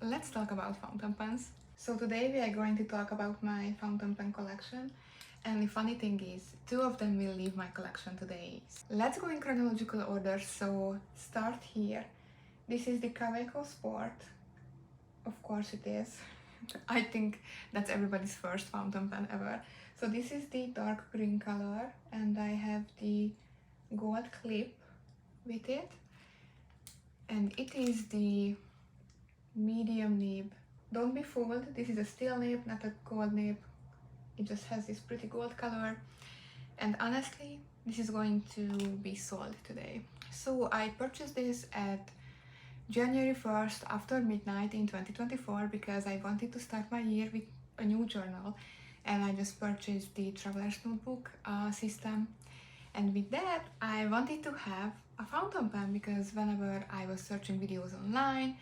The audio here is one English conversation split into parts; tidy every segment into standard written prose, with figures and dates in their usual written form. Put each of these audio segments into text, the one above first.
let's talk about fountain pens. So today we are going to talk about my fountain pen collection, and the funny thing is, two of them will leave my collection today. Let's go in chronological order, so start here. This is the Kaweco Sport. Of course it is. I think that's everybody's first fountain pen ever. So this is the dark green color, and I have the gold clip with it, and it is the medium nib. Don't be fooled, this is a steel nib, not a gold nib. It just has this pretty gold color, and honestly this is going to be sold today. So I purchased this at January 1st after midnight in 2024 because I wanted to start my year with a new journal, and I just purchased the traveler's notebook system, and with that I wanted to have a fountain pen because whenever I was searching videos online,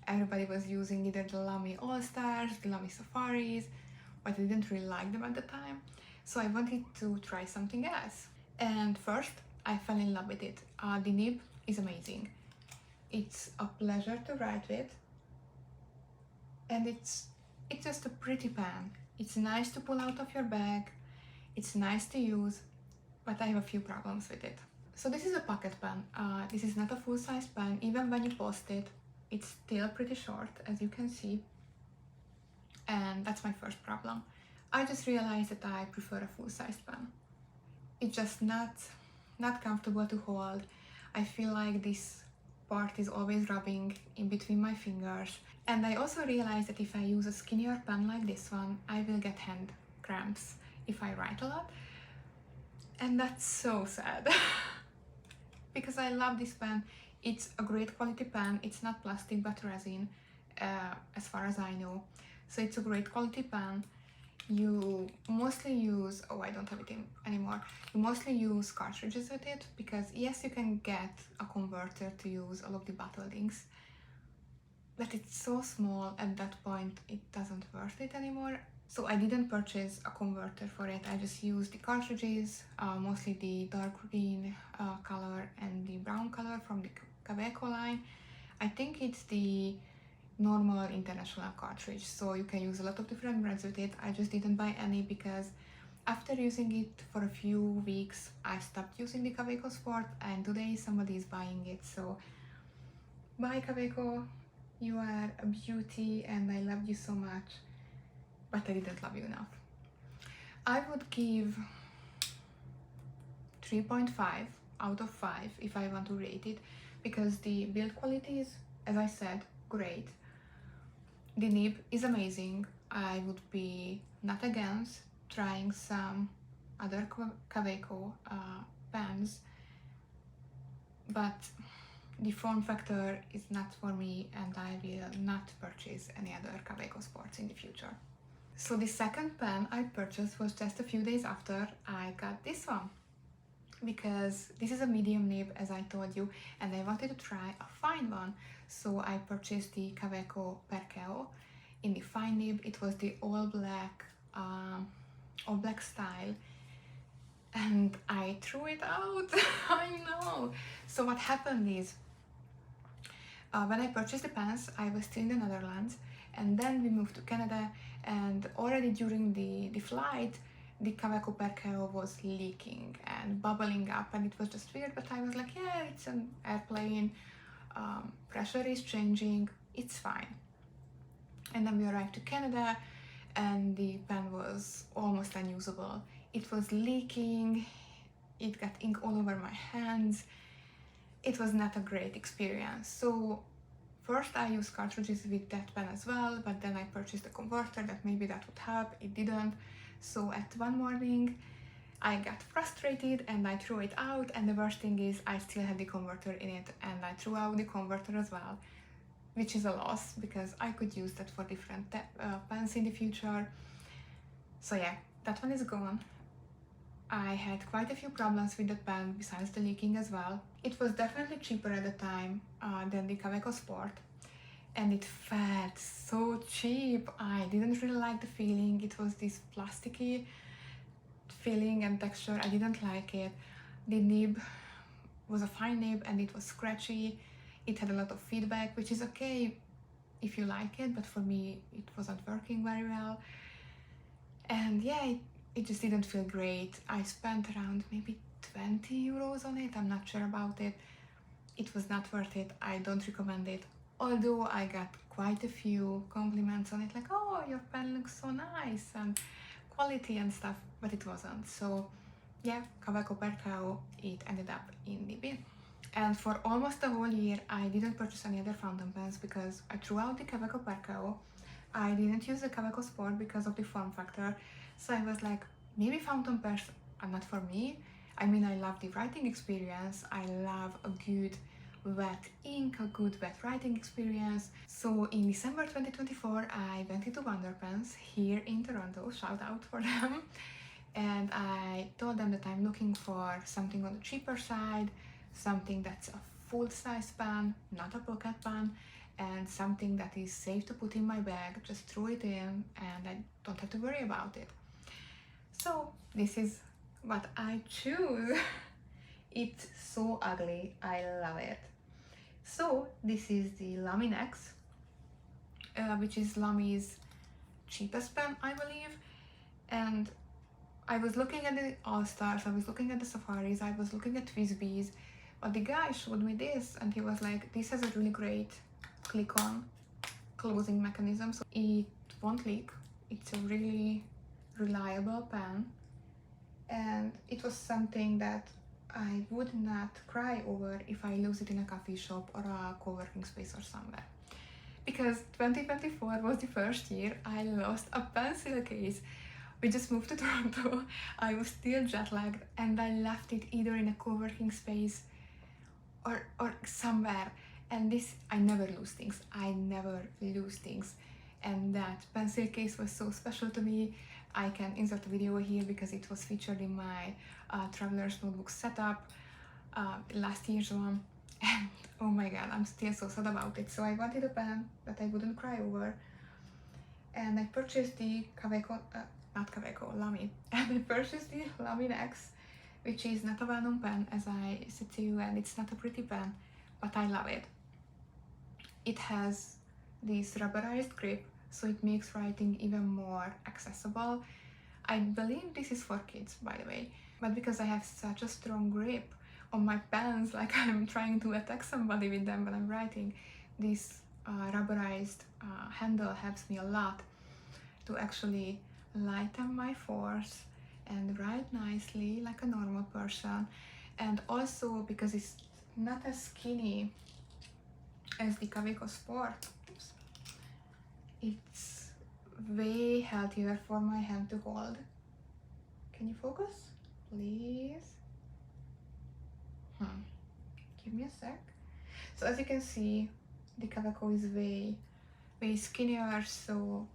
everybody was using either the Lamy All-Stars, the Lamy Safaris, but I didn't really like them at the time, so I wanted to try something else. And first I fell in love with it. The nib is amazing. It's a pleasure to write with, and it's just a pretty pen. It's nice to pull out of your bag, it's nice to use, but I have a few problems with it. So this is a pocket pen. This is not a full-size pen. Even when you post it, it's still pretty short, as you can see, and that's my first problem. I just realized that I prefer a full-size pen. It's just not comfortable to hold. I feel like this part is always rubbing in between my fingers, and I also realized that if I use a skinnier pen like this one, I will get hand cramps if I write a lot, and that's so sad. Because I love this pen. It's a great quality pen. It's not plastic but resin, as far as I know, so it's a great quality pen. You mostly use, oh, I don't have it anymore. You mostly use cartridges with it because yes, you can get a converter to use all of the bottle inks, but it's so small at that point it doesn't worth it anymore. So I didn't purchase a converter for it. I just used the cartridges, mostly the dark green color and the brown color from the Kaweco line. I think it's the normal international cartridge, so you can use a lot of different brands with it. I just didn't buy any because after using it for a few weeks I stopped using the Kaweco Sport, and today somebody is buying it. So bye Kaweco, you are a beauty and I love you so much, but I didn't love you enough. I would give 3.5 out of 5 if I want to rate it, because the build quality is, as I said, great. The nib is amazing. I would be not against trying some other Kaweco pens, but the form factor is not for me, and I will not purchase any other Kaweco Sports in the future. So the second pen I purchased was just a few days after I got this one, because this is a medium nib, as I told you, and I wanted to try a fine one. So I purchased the Kaweco Perkeo in the fine nib. It was the all black style, and I threw it out. I know. So what happened is, when I purchased the pens, I was still in the Netherlands, and then we moved to Canada, and already during the flight, the Kaweco Perkeo was leaking and bubbling up, and it was just weird, but I was like, yeah, it's an airplane, pressure is changing, it's fine. And then we arrived to Canada, and the pen was almost unusable. It was leaking, it got ink all over my hands. It was not a great experience. So first I used cartridges with that pen as well, but then I purchased a converter that maybe that would help. It didn't. So at one morning I got frustrated and I threw it out, and the worst thing is I still had the converter in it, and I threw out the converter as well, which is a loss because I could use that for different pens in the future. So yeah, that one is gone. I had quite a few problems with that pen besides the leaking as well. It was definitely cheaper at the time than the Kaweco Sport, and it felt so cheap. I didn't really like the feeling. It was this plasticky feeling and texture. I didn't like it. The nib was a fine nib and it was scratchy. It had a lot of feedback, which is okay if you like it, but for me it wasn't working very well. And yeah, it just didn't feel great. I spent around maybe 20 euros on it, I'm not sure about it. It was not worth it, I don't recommend it. Although I got quite a few compliments on it, like, oh, your pen looks so nice and quality and stuff, but it wasn't. So yeah, Kaweco Perkeo, it ended up in the bin. And for almost a whole year I didn't purchase any other fountain pens because I threw out the Kaweco Perkeo. I didn't use the Kaweco Sport because of the form factor. So I was like, maybe fountain pens are not for me. I mean, I love the writing experience. I love a good wet ink, a good wet writing experience. So in December 2024, I went into Wonder Pens here in Toronto, shout out for them. And I told them that I'm looking for something on the cheaper side, something that's a full-size pen, not a pocket pen, and something that is safe to put in my bag, just throw it in and I don't have to worry about it. So this is what I choose. It's so ugly, I love it. So this is the Lamy Nexx, which is Lamy's cheapest pen, I believe. And I was looking at the All-Stars, I was looking at the Safaris, I was looking at Twisbees, but the guy showed me this and he was like, this has a really great click-on closing mechanism, so it won't leak. It's a really reliable pen, and it was something that I would not cry over if I lose it in a coffee shop or a co-working space or somewhere. Because 2024 was the first year I lost a pencil case. We just moved to Toronto, I was still jet lagged, and I left it either in a co-working space or somewhere. And this, I never lose things, and that pencil case was so special to me. I can insert a video here because it was featured in my traveler's notebook setup, last year's one, and oh my god, I'm still so sad about it. So I wanted a pen that I wouldn't cry over, and I purchased the Lamy, and I purchased the Lamy Nexx, which is not a well-known pen, as I said to you, and it's not a pretty pen, but I love it. It has this rubberized grip, so it makes writing even more accessible. I believe this is for kids, by the way, but because I have such a strong grip on my pens, like I'm trying to attack somebody with them when I'm writing, this rubberized handle helps me a lot to actually lighten my force and write nicely like a normal person. And also because it's not as skinny as the Kaweco Sport, it's way healthier for my hand to hold. Can you focus, please? Give me a sec. So as you can see, the Kaweco is way skinnier, so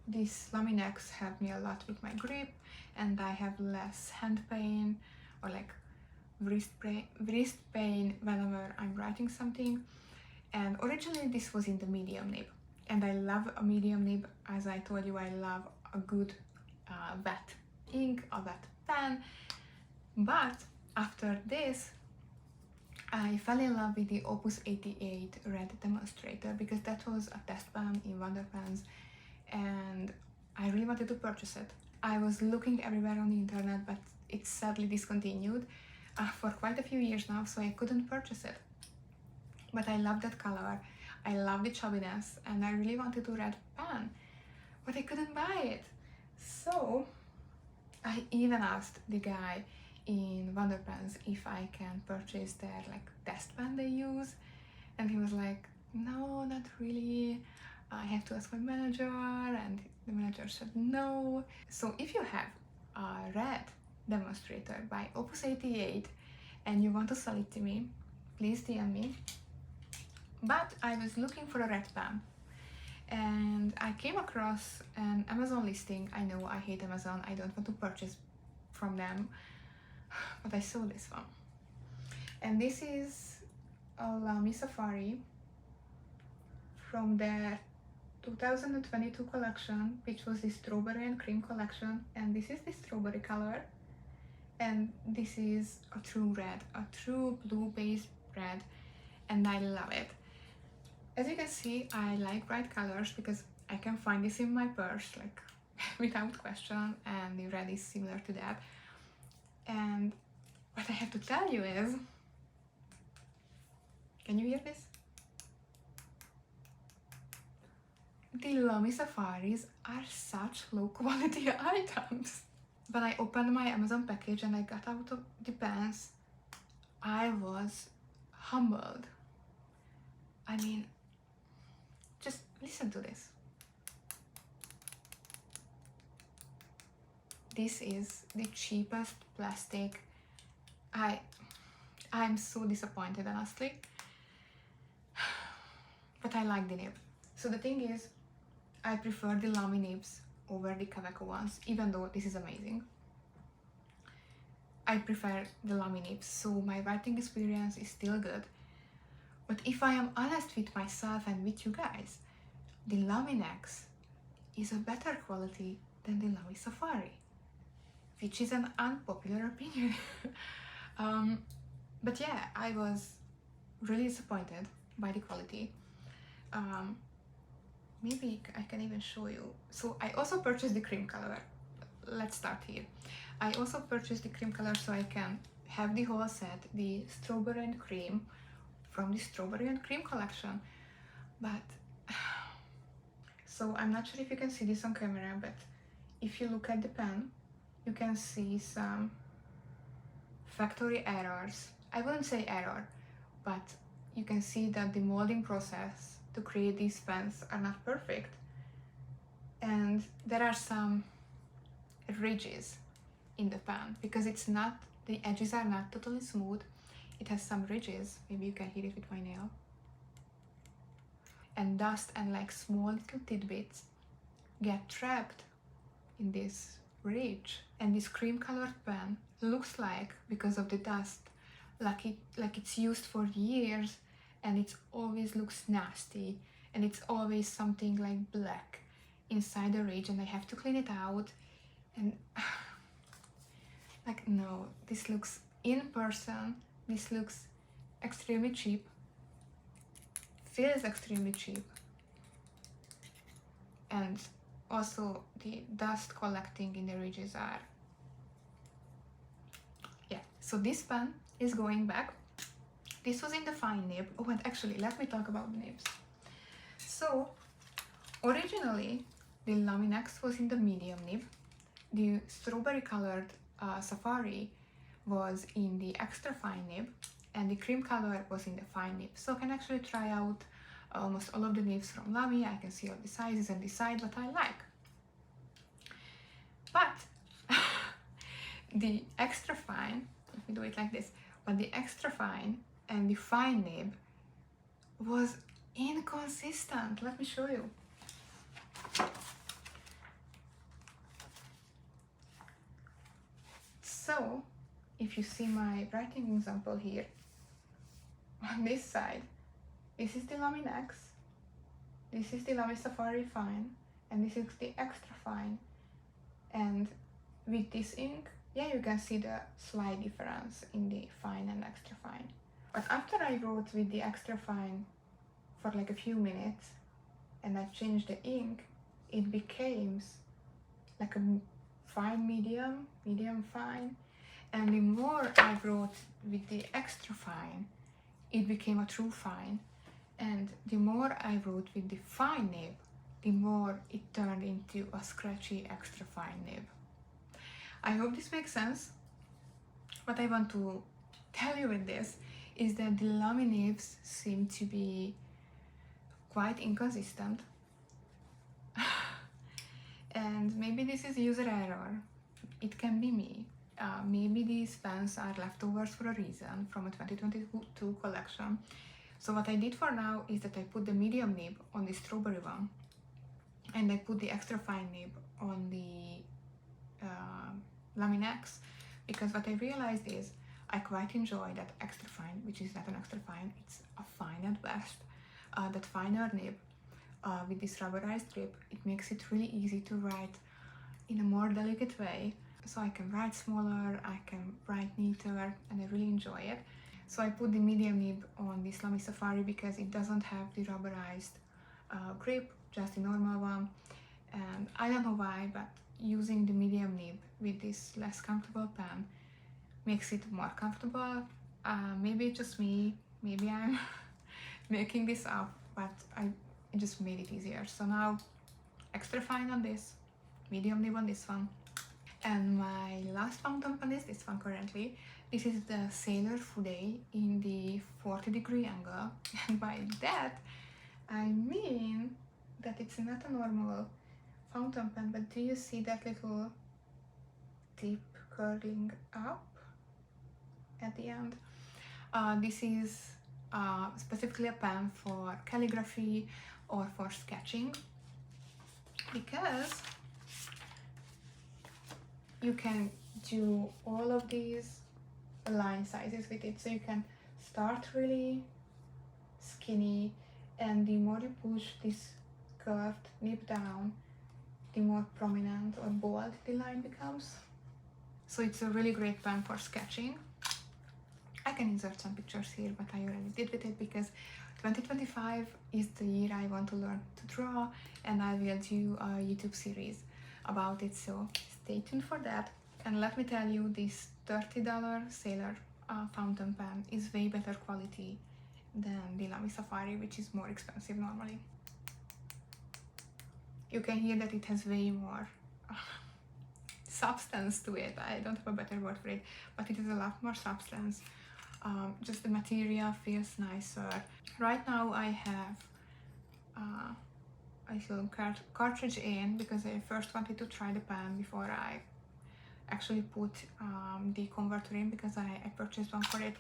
this Lamy Nexx helped me a lot with my grip, and I have less hand pain or like wrist pain whenever I'm writing something. And originally this was in the medium nib, and I love a medium nib. As I told you, I love a good wet ink, a wet pen. But after this, I fell in love with the Opus 88 red demonstrator because that was a test pen in Wonder Pens, and I really wanted to purchase it. I was looking everywhere on the internet, but it's sadly discontinued for quite a few years now, so I couldn't purchase it. But I love that color, I love the chubbiness, and I really wanted a red pen, but I couldn't buy it. So I even asked the guy in Wonder Pens if I can purchase their like test pen they use, and he was like, no, not really, I have to ask my manager, and the manager said no. So if you have a red demonstrator by Opus 88 and you want to sell it to me, please DM me. But I was looking for a red pen, and I came across an Amazon listing. I know I hate Amazon, I don't want to purchase from them, but I saw this one, and this is a Lamy Safari from their 2022 collection, which was the strawberry and cream collection, and this is the strawberry color, and this is a true red, a true blue based red, and I love it. As you can see, I like bright colors because I can find this in my purse, like without question, and the red is similar to that. And what I have to tell you is, can you hear this? The Lamy Safaris are such low quality items. When I opened my Amazon package and I got out of the pants, I was humbled. I mean, just listen to this. This is the cheapest plastic. I'm so disappointed, honestly. But I like the nib. So the thing is, I prefer the Lamy nibs over the Kaweco ones, even though this is amazing. I prefer the Lamy nibs, so my writing experience is still good. But if I am honest with myself and with you guys, the Lamy Nexx is a better quality than the Lamy Safari, which is an unpopular opinion. But yeah, I was really disappointed by the quality. Maybe I can even show you. So I also purchased the cream color. Let's start here. I also purchased the cream color so I can have the whole set, the strawberry and cream from the strawberry and cream collection. But so I'm not sure if you can see this on camera, but if you look at the pen, you can see some factory errors. I wouldn't say error, but you can see that the molding process to create these pens are not perfect, and there are some ridges in the pen because it's not, the edges are not totally smooth. It has some ridges. Maybe you can hear it with my nail, and dust and like small little tidbits get trapped in this ridge, and this cream colored pen looks like, because of the dust, like it's used for years, and it always looks nasty, and it's always something like black inside the ridge, and I have to clean it out. And like, no, this looks, in person, this looks extremely cheap, feels extremely cheap, and also the dust collecting in the ridges are, yeah. So this pen is going back. This was in the fine nib. Oh, and actually, let me talk about the nibs. So, originally, the Lamy Nexx was in the medium nib. The strawberry colored Safari was in the extra fine nib, and the cream color was in the fine nib. So I can actually try out almost all of the nibs from Lamy. I can see all the sizes and decide what I like. But the extra fine, let me do it like this, but the extra fine and the fine nib was inconsistent. Let me show you. So if you see my writing example here, on this side, this is the Lamy Nexx, this is the Lamy Safari fine, and this is the extra fine. And with this ink, yeah, you can see the slight difference in the fine and extra fine. But after I wrote with the extra fine for like a few minutes and I changed the ink, it became like a fine medium, medium fine. And the more I wrote with the extra fine, it became a true fine. And the more I wrote with the fine nib, the more it turned into a scratchy extra fine nib. I hope this makes sense. What I want to tell you with this is that the Lamy nibs seem to be quite inconsistent. And maybe this is user error. It can be me. Maybe these pens are leftovers for a reason from a 2022 collection. So what I did for now is that I put the medium nib on the strawberry one, and I put the extra fine nib on the Lamy Nexx, because what I realized is I quite enjoy that extra fine, which is not an extra fine, it's a fine at best. That finer nib with this rubberized grip, it makes it really easy to write in a more delicate way. So I can write smaller, I can write neater, and I really enjoy it. So I put the medium nib on this Lamy Safari because it doesn't have the rubberized grip, just the normal one. And I don't know why, but using the medium nib with this less comfortable pen makes it more comfortable. Maybe it's just me, maybe I'm making this up, but it just made it easier. So now extra fine on this, medium nib on this one. And my last fountain pen is this one currently. This is the Sailor Fude in the 40-degree angle. And by that, I mean that it's not a normal fountain pen, but do you see that little tip curling up at the end? This is specifically a pen for calligraphy or for sketching, because you can do all of these line sizes with it. So you can start really skinny, and the more you push this curved nib down, the more prominent or bold the line becomes. So it's a really great pen for sketching. I can insert some pictures here, but I already did with it because 2025 is the year I want to learn to draw, and I will do a YouTube series about it, so stay tuned for that. And let me tell you, this $30 Sailor fountain pen is way better quality than the Lamy Safari, which is more expensive normally. You can hear that it has way more substance to it. I don't have a better word for it, but it is a lot more substance. Just the material feels nicer. Right now I have a little cartridge in because I first wanted to try the pen before I actually put the converter in, because I purchased one for it.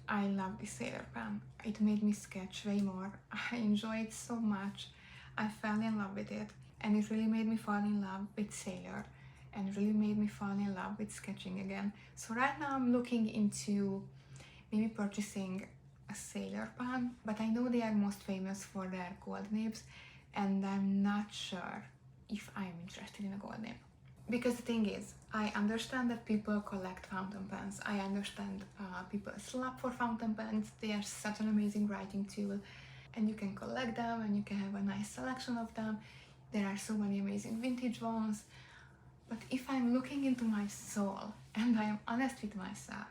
I love this Sailor pen. It made me sketch way more. I enjoy it so much. I fell in love with it, and it really made me fall in love with Sailor, and really made me fall in love with sketching again. So right now I'm looking into maybe purchasing a Sailor pen, but I know they are most famous for their gold nibs, and I'm not sure if I'm interested in a gold nib. Because the thing is, I understand that people collect fountain pens. I understand people slap for fountain pens. They are such an amazing writing tool, and you can collect them and you can have a nice selection of them. There are so many amazing vintage ones. But if I'm looking into my soul and I am honest with myself,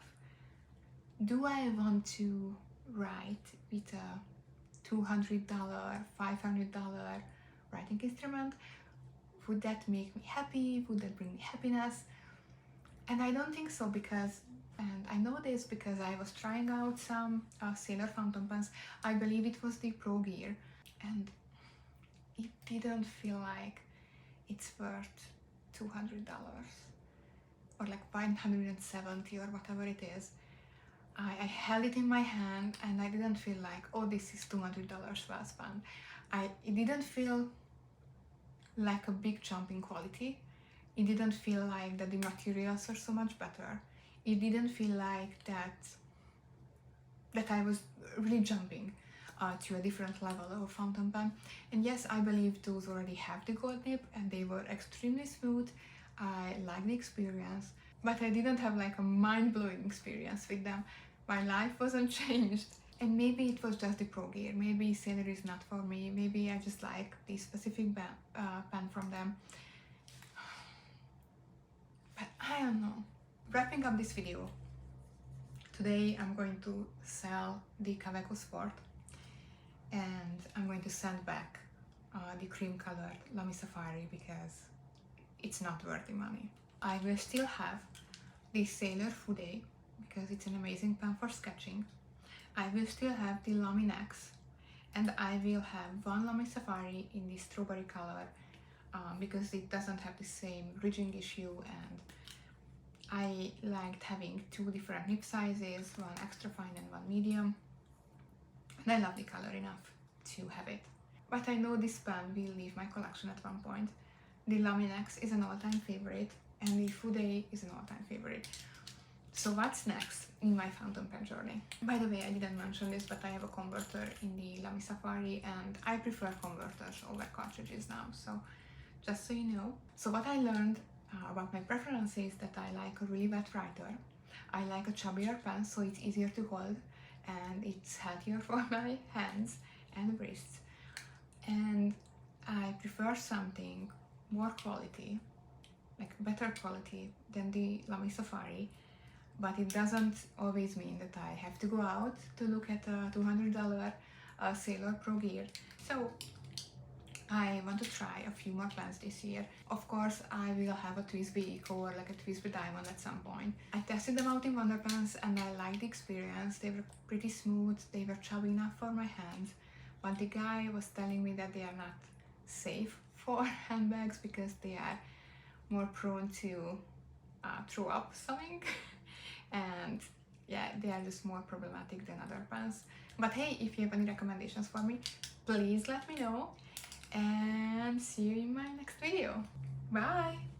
do I want to write with a $200, $500 writing instrument? Would that make me happy? Would that bring me happiness? And I don't think so, because, and I know this because I was trying out some Sailor fountain pens. I believe it was the Pro Gear, and it didn't feel like it's worth $200 or like $570 or whatever it is. I held it in my hand and I didn't feel like, oh, this is $200 well spent. It didn't feel like a big jump in quality. It didn't feel like that the materials are so much better. It didn't feel like that I was really jumping to a different level of fountain pen. And yes, I believe those already have the gold nib and they were extremely smooth. I liked the experience, but I didn't have like a mind-blowing experience with them. My life wasn't changed. And maybe it was just the Pro Gear. Maybe Sailor is not for me. Maybe I just like the specific pen from them. But I don't know. Wrapping up this video, today I'm going to sell the Kaweco Sport, and I'm going to send back the cream colored Lamy Safari because it's not worth the money. I will still have the Sailor Fude because it's an amazing pen for sketching. I will still have the Lamy Nexx, and I will have one Lamy Safari in the strawberry color because it doesn't have the same ridging issue, and I liked having two different nib sizes, one extra fine and one medium, and I love the color enough to have it. But I know this pen will leave my collection at one point. The Lamy Nexx is an all-time favorite, and the Fude is an all-time favorite. So what's next in my fountain pen journey? By the way, I didn't mention this, but I have a converter in the Lamy Safari, and I prefer converters over cartridges now, so just so you know. So what I learned about my preference is that I like a really wet writer. I like a chubbier pen so it's easier to hold and it's healthier for my hands and wrists. And I prefer something more quality, like better quality than the Lamy Safari, but it doesn't always mean that I have to go out to look at a $200 Sailor Pro gear. So I want to try a few more pens this year. Of course, I will have a TWSBI Eco or like a TWSBI Diamond at some point. I tested them out in Wonder Pens and I liked the experience. They were pretty smooth, they were chubby enough for my hands, but the guy was telling me that they are not safe for handbags because they are more prone to throw up something. And yeah, they are just more problematic than other pens. But hey, if you have any recommendations for me, please let me know. And see you in my next video. Bye!